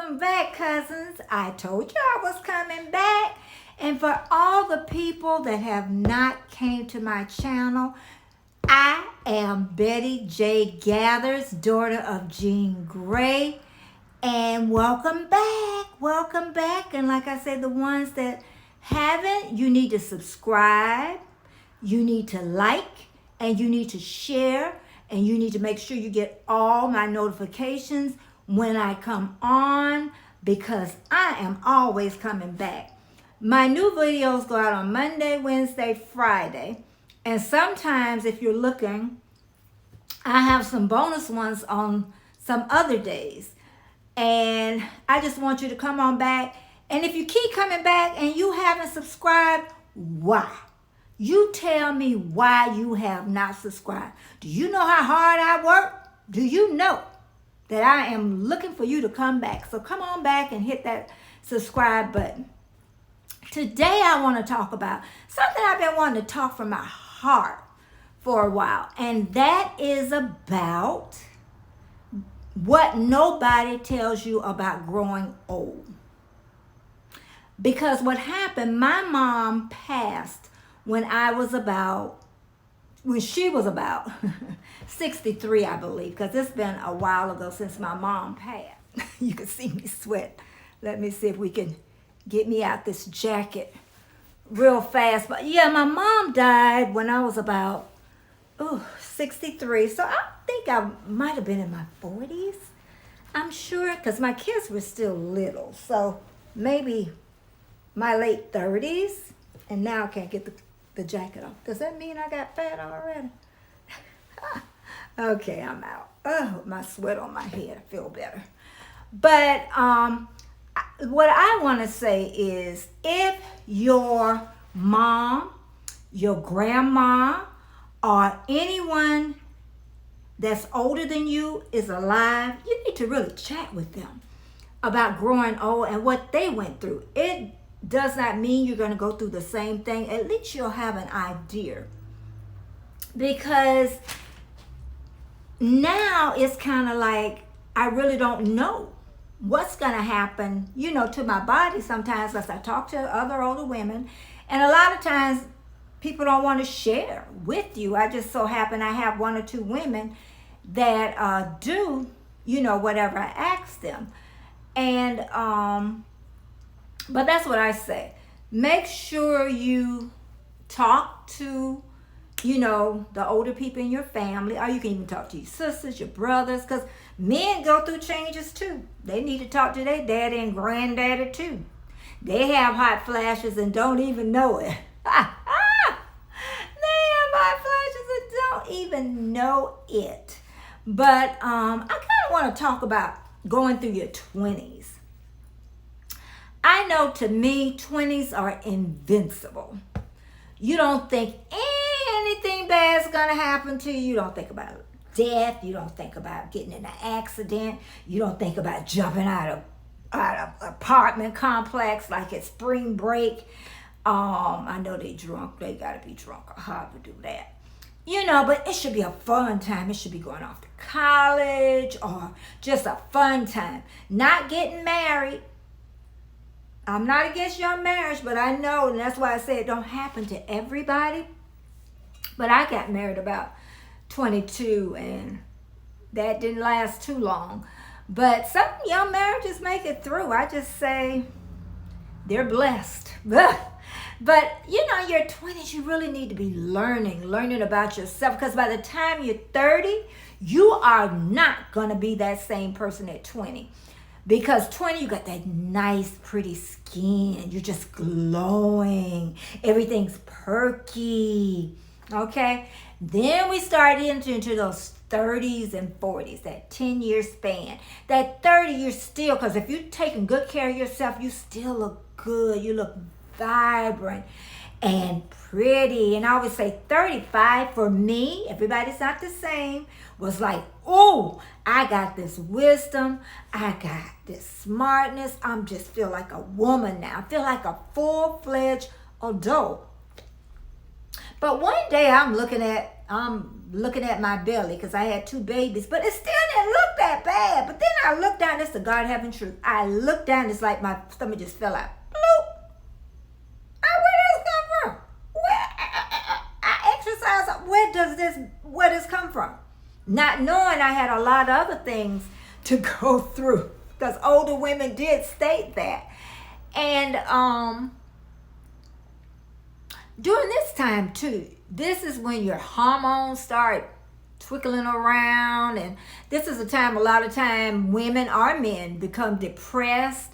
welcome back, cousins. I told you I was coming back. And for all the people that have not came to my channel, I am Betty J. Gathers, daughter of Jean Grey. And welcome back. Welcome back. And like I said, the ones that haven't, you need to subscribe. You need to like. And you need to share. And you need to make sure you get all my notifications when I come on, because I am always coming back. My new videos go out on Monday, Wednesday, Friday. And sometimes if you're looking, I have some bonus ones on some other days. And I just want you to come on back. And if you keep coming back and you haven't subscribed, why? You tell me why you have not subscribed. Do you know how hard I work? Do you know that I am looking for you to come back? So come on back and hit that subscribe button. Today I want to talk about something I've been wanting to talk from my heart for a while. And that is about what nobody tells you about growing old. Because what happened, my mom passed when she was about 63, I believe, because it's been a while ago since my mom passed. You can see me sweat. Let me see if we can get me out this jacket real fast. But yeah, my mom died when I was about 63. So I think I might have been in my 40s. I'm sure, because my kids were still little. So maybe my late 30s. And now I can't get the jacket off. Does that mean I got fat already? Okay, I'm out. Oh, my sweat on my head. I feel better. But what I want to say is, if your mom, your grandma, or anyone that's older than you is alive, you need to really chat with them about growing old and what they went through. It does not mean you're going to go through the same thing. At least you'll have an idea. Because now it's kind of like I really don't know what's going to happen, to my body sometimes, as I talk to other older women. And a lot of times people don't want to share with you. I just so happen I have one or two women that do, whatever I ask them. And but that's what I say. Make sure you talk to, the older people in your family, or you can even talk to your sisters, your brothers, because men go through changes too. They need to talk to their daddy and granddaddy too. They have hot flashes and don't even know it. They have hot flashes and don't even know it. But I kind of want to talk about going through your 20s. I know, to me, 20s are invincible. You don't think anything bad's gonna happen to you. You don't think about death. You don't think about getting in an accident. You don't think about jumping out of apartment complex like it's spring break. I know they drunk. They gotta be drunk or hard to do that. But it should be a fun time. It should be going off to college or just a fun time. Not getting married. I'm not against young marriage, but I know, and that's why I say it don't happen to everybody. But I got married about 22, and that didn't last too long. But some young marriages make it through. I just say they're blessed. But, your 20s, you really need to be learning about yourself. Because by the time you're 30, you are not going to be that same person at 20. Because 20, you got that nice, pretty skin. You're just glowing. Everything's perky. Okay? Then we start into those 30s and 40s, that 10-year span. That 30, you're still, because if you're taking good care of yourself, you still look good. You look vibrant and pretty. And I always say 35 for me, everybody's not the same, was like, oh, I got this wisdom. I got this smartness. I'm just feel like a woman now. I feel like a full-fledged adult. But one day I'm looking at my belly because I had two babies, but it still didn't look that that bad. But then I looked down, this is the God heaven truth. I looked down, it's like my stomach just fell out. Bloop. Where does this come from? I exercise, where does this come from? Not knowing I had a lot of other things to go through. Because older women did state that. And during this time too, this is when your hormones start twinkling around, and this is a time, a lot of time, women or men become depressed.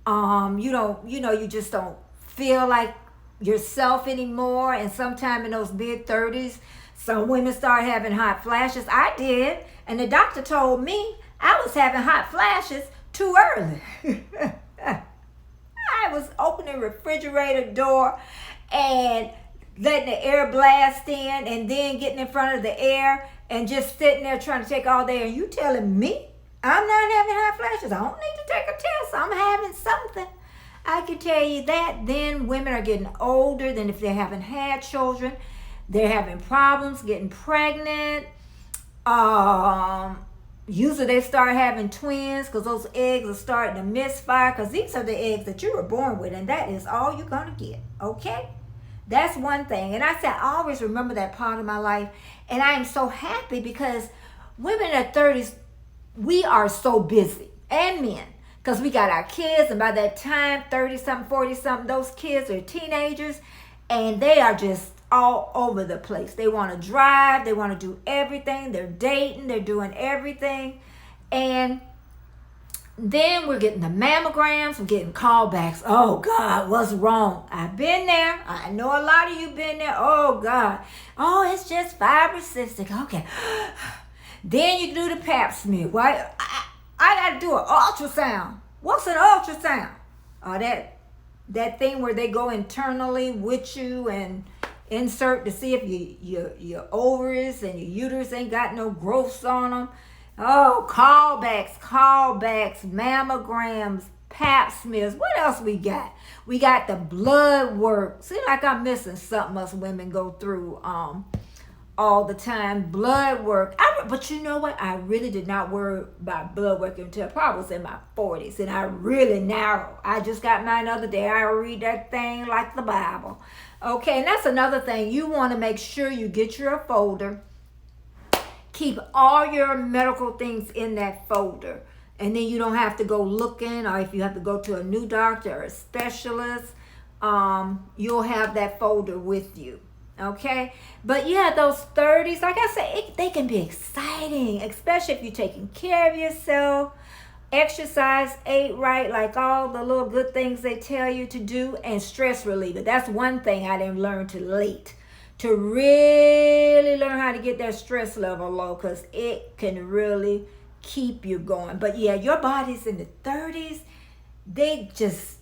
You just don't feel like yourself anymore. And sometime in those mid-30s, some women start having hot flashes. I did, and the doctor told me I was having hot flashes too early. I was opening the refrigerator door and letting the air blast in, and then getting in front of the air and just sitting there trying to take all day. And you telling me I'm not having hot flashes? I don't need to take a test. I'm having something. I can tell you that. Then women are getting older than if they haven't had children. They're having problems getting pregnant. Usually they start having twins because those eggs are starting to misfire, because these are the eggs that you were born with, and that is all you're going to get, okay? That's one thing. And I said, I always remember that part of my life, and I am so happy because women in their 30s, we are so busy, and men, because we got our kids, and by that time, 30-something, 40-something, those kids are teenagers, and they are just all over the place. They want to drive, they want to do everything, they're dating, they're doing everything. And then we're getting the mammograms, we're getting callbacks. Oh God, what's wrong? I've been there. I know a lot of you been there. Oh God. Oh, it's just fibrocystic. Okay. Then you do the Pap Smear. Why? I got to do an ultrasound. What's an ultrasound? Oh, that thing where they go internally with you and insert to see if your ovaries and your uterus ain't got no growths on them. Oh, callbacks, mammograms, Pap smears. What else we got? We got the blood work. Seems like I'm missing something us women go through all the time. Blood work. But you know what? I really did not worry about blood work until I probably was in my 40s. And I really narrow. I just got mine the other day. I read that thing like the Bible. Okay, and that's another thing. You want to make sure you get your folder. Keep all your medical things in that folder. And then you don't have to go looking, or if you have to go to a new doctor or a specialist, you'll have that folder with you. Okay? But yeah, those 30s, like I said, they can be exciting, especially if you're taking care of yourself. Exercise, ate right, like all the little good things they tell you to do, and stress reliever. That's one thing I didn't learn till late. To really learn how to get that stress level low, because it can really keep you going. But yeah, your body's in the 30s,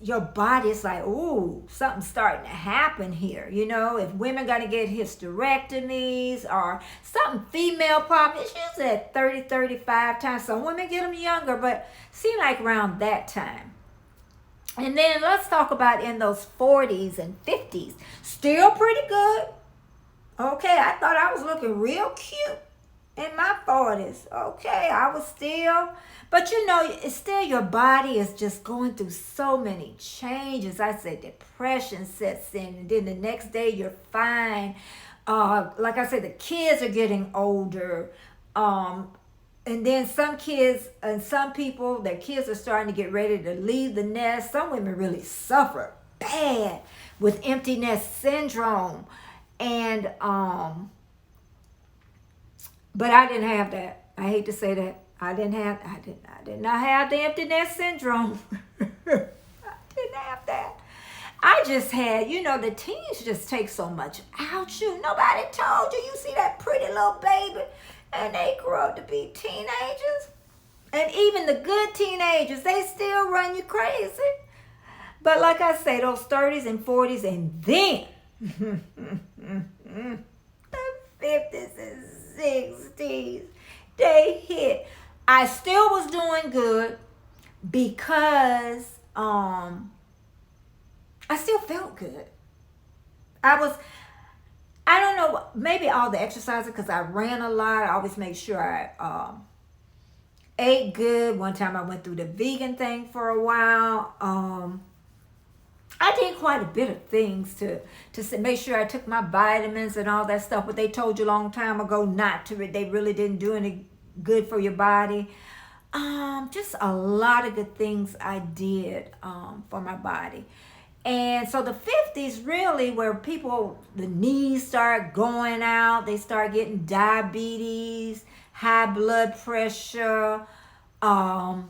your body's like, ooh, something's starting to happen here. You know, if women got to get hysterectomies or something, female problem, it's usually at 30, 35 times. Some women get them younger, but seem like around that time. And then let's talk about in those 40s and 50s. Still pretty good. Okay, I thought I was looking real cute in my 40s. Okay, I was still, but you know, it's still, your body is just going through so many changes. I said depression sets in, and then the next day you're fine. Like I said, the kids are getting older. And then some kids and some people, their kids are starting to get ready to leave the nest. Some women really suffer bad with empty nest syndrome. And but I didn't have that. I hate to say that. I did not have the empty nest syndrome. I didn't have that. I just had, the teens just take so much out you. Nobody told you. You see that pretty little baby, and they grow up to be teenagers. And even the good teenagers, they still run you crazy. But like I say, those 30s and 40s, and then the 50s and 60s, they hit. I still was doing good because I still felt good. I don't know, maybe all the exercising, because I ran a lot. I always make sure I ate good. One time I went through the vegan thing for a while. I did quite a bit of things to make sure I took my vitamins and all that stuff, but they told you a long time ago not to. They really didn't do any good for your body. Just a lot of good things I did for my body. And so the 50s really where people, the knees start going out, they start getting diabetes, high blood pressure, I'm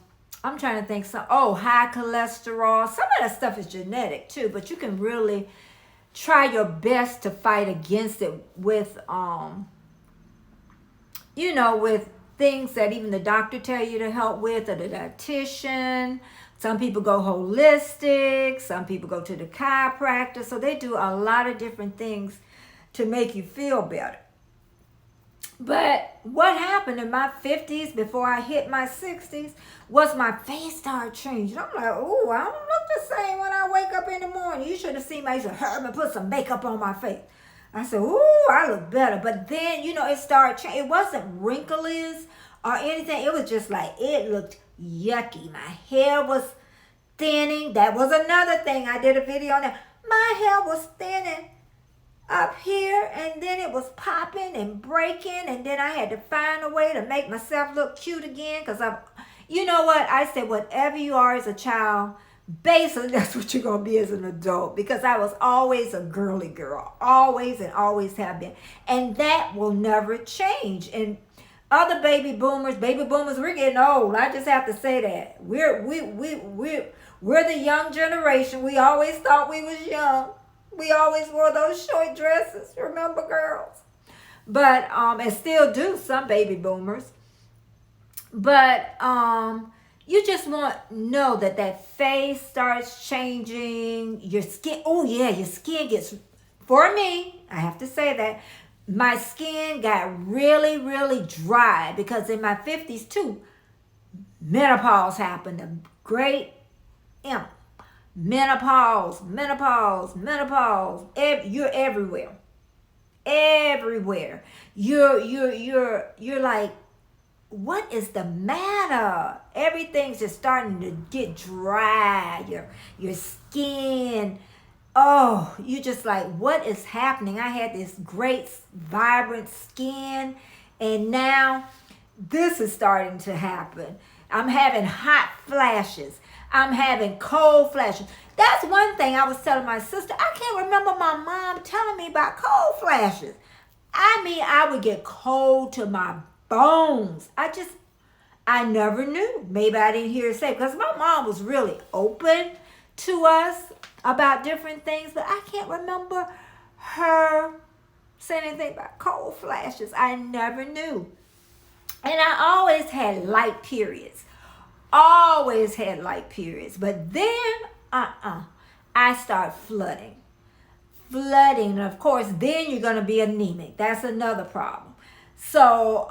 trying to think high cholesterol. Some of that stuff is genetic too, but you can really try your best to fight against it with with things that even the doctor tell you to help with, or the dietitian. Some people go holistic, some people go to the chiropractor. So they do a lot of different things to make you feel better. But what happened in my 50s before I hit my 60s was my face started changing. I'm like, oh, I don't look the same when I wake up in the morning. You should have seen me. I used to hurt me, put some makeup on my face. I said, ooh, I look better. But then, it started changing. It wasn't wrinkles or anything. It was just like, it looked yucky. My hair was thinning. That was another thing. I did a video on that. My hair was thinning up here, and then it was popping and breaking, and then I had to find a way to make myself look cute again, because you know what? I said, whatever you are as a child, basically that's what you're going to be as an adult, because I was always a girly girl, always and always have been, and that will never change. And other baby boomers, we're getting old. I just have to say that. We're the young generation. We always thought we was young. We always wore those short dresses, remember, girls? But, and still do, some baby boomers. But you just want to know that face starts changing. Your skin, your skin gets, for me, I have to say that, my skin got really, really dry, because in my 50s too, menopause happened. A great menopause. You're everywhere. You're like, what is the matter? Everything's just starting to get dry. Your skin, you just like, what is happening? I had this great vibrant skin, and now this is starting to happen. I'm having hot flashes. I'm having cold flashes. That's one thing I was telling my sister. I can't remember my mom telling me about cold flashes. I mean, I would get cold to my bones. I never knew. Maybe I didn't hear her say, because my mom was really open to us about different things, but I can't remember her saying anything about cold flashes. I never knew. And I always had light periods. But then, I start flooding. And of course, then you're going to be anemic. That's another problem. So,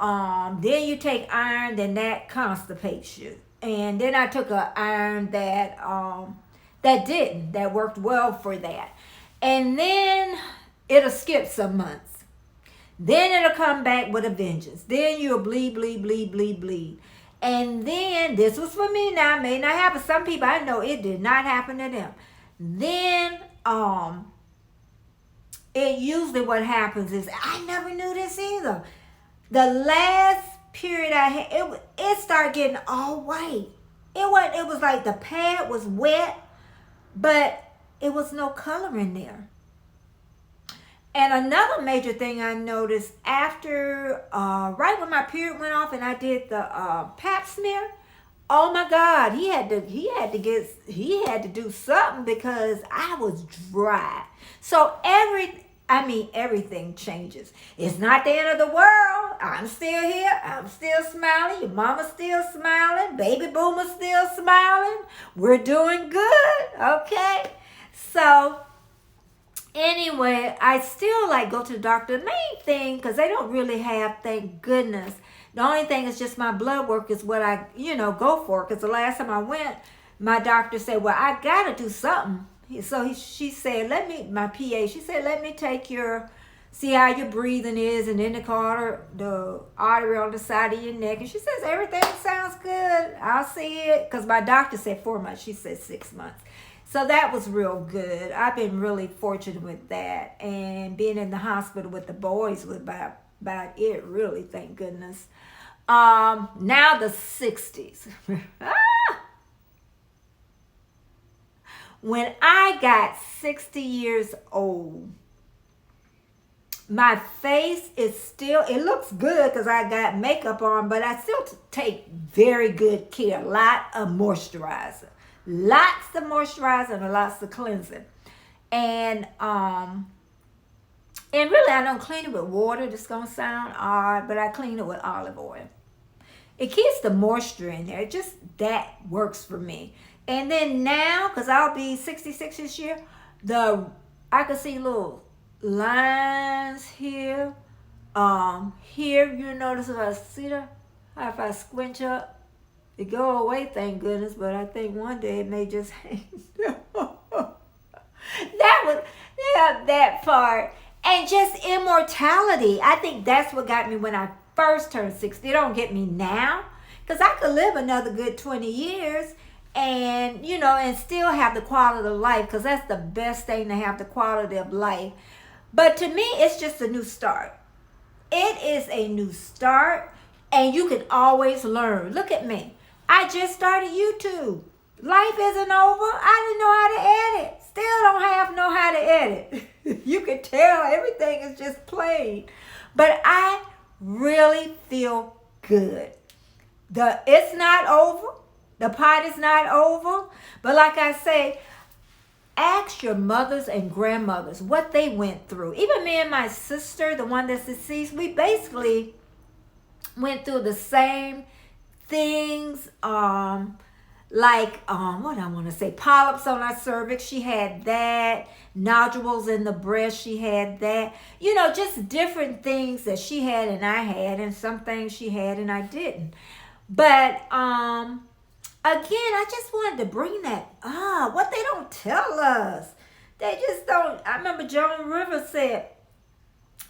then you take iron, then that constipates you. And then I took an iron that worked well for that. And then it'll skip some months. Then it'll come back with a vengeance. Then you'll bleed. And then, this was for me now, may not happen. Some people I know, it did not happen to them. Then, it usually what happens is, I never knew this either. The last period I had, it started getting all white. It was like the pad was wet, but it was no color in there. And another major thing I noticed after, right when my period went off and I did the Pap Smear, oh my God, he had to do something, because I was dry. So everything changes. It's not the end of the world. I'm still here. I'm still smiling. Your mama's still smiling. Baby boomer's still smiling. We're doing good. Okay. So anyway, I still go to the doctor. The main thing, because they don't really have, thank goodness. The only thing is just my blood work is what I, go for. Because the last time I went, my doctor said, well, I got to do something. So she said, my PA, she said, let me take your see how your breathing is, and then the artery on the side of your neck. And she says, everything sounds good. I'll see it. Because my doctor said 4 months. She said 6 months. So that was real good. I've been really fortunate with that. And being in the hospital with the boys was about it, really, thank goodness. Now the 60s. When I got 60 years old, my face is still, it looks good because I got makeup on, but I still take very good care. Lots of moisturizer and lots of cleansing. And really I don't clean it with water. This is going to sound odd, but I clean it with olive oil. It keeps the moisture in there. Just that works for me. And then now, because I'll be 66 this year, I can see little lines here. Here, you notice if I see that, if I squinch up, it go away, thank goodness, but I think one day it may just hang down. That part. And just immortality. I think that's what got me when I first turned 60. It don't get me now, because I could live another good 20 years and, and still have the quality of life, because that's the best thing, to have the quality of life. But to me, it's just a new start. It is a new start, and you can always learn. Look at me. I just started YouTube. Life isn't over. I didn't know how to edit. Still don't know how to edit. You can tell everything is just plain. But I really feel good. It's not over. The party's not over. But like I say, ask your mothers and grandmothers what they went through. Even me and my sister, the one that's deceased, we basically went through the same things. What I want to say, polyps on our cervix, she had that. Nodules in the breast, she had that. Just different things that she had and I had, and some things she had and I didn't. But again, I just wanted to bring that up. What they don't tell us. They just don't. I remember Joan Rivers said,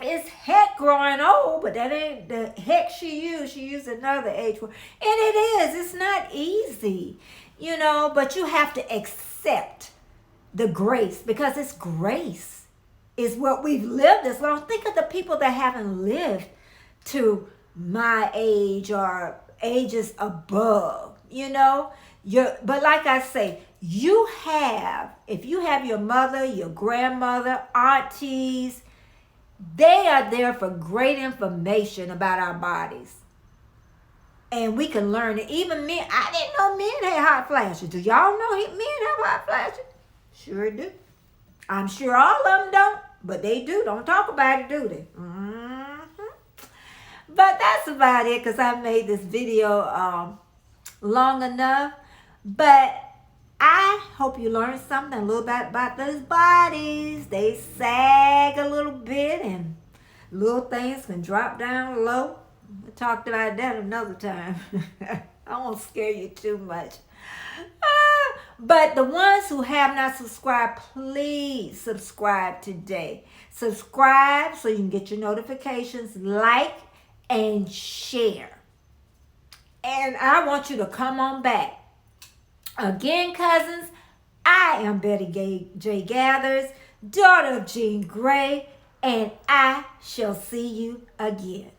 it's heck growing old, but that ain't the heck she used. She used another H word. And it is. It's not easy, but you have to accept the grace, because it's grace is what we've lived as long. Think of the people that haven't lived to my age or ages above, but like I say, if you have your mother, your grandmother, aunties, they are there for great information about our bodies. And we can learn it. Even men, I didn't know men had hot flashes. Do y'all know men have hot flashes? Sure do. I'm sure all of them don't, but they do. Don't talk about it, do they? But that's about it, because I made this video long enough. But I hope you learned something a little bit about those bodies. They sag a little bit, and little things can drop down low. We'll talk about that another time. I won't scare you too much. But the ones who have not subscribed, please subscribe today. Subscribe so you can get your notifications, like, and share. And I want you to come on back. Again, cousins, I am Betty J. Gathers, daughter of Jean Grey, and I shall see you again.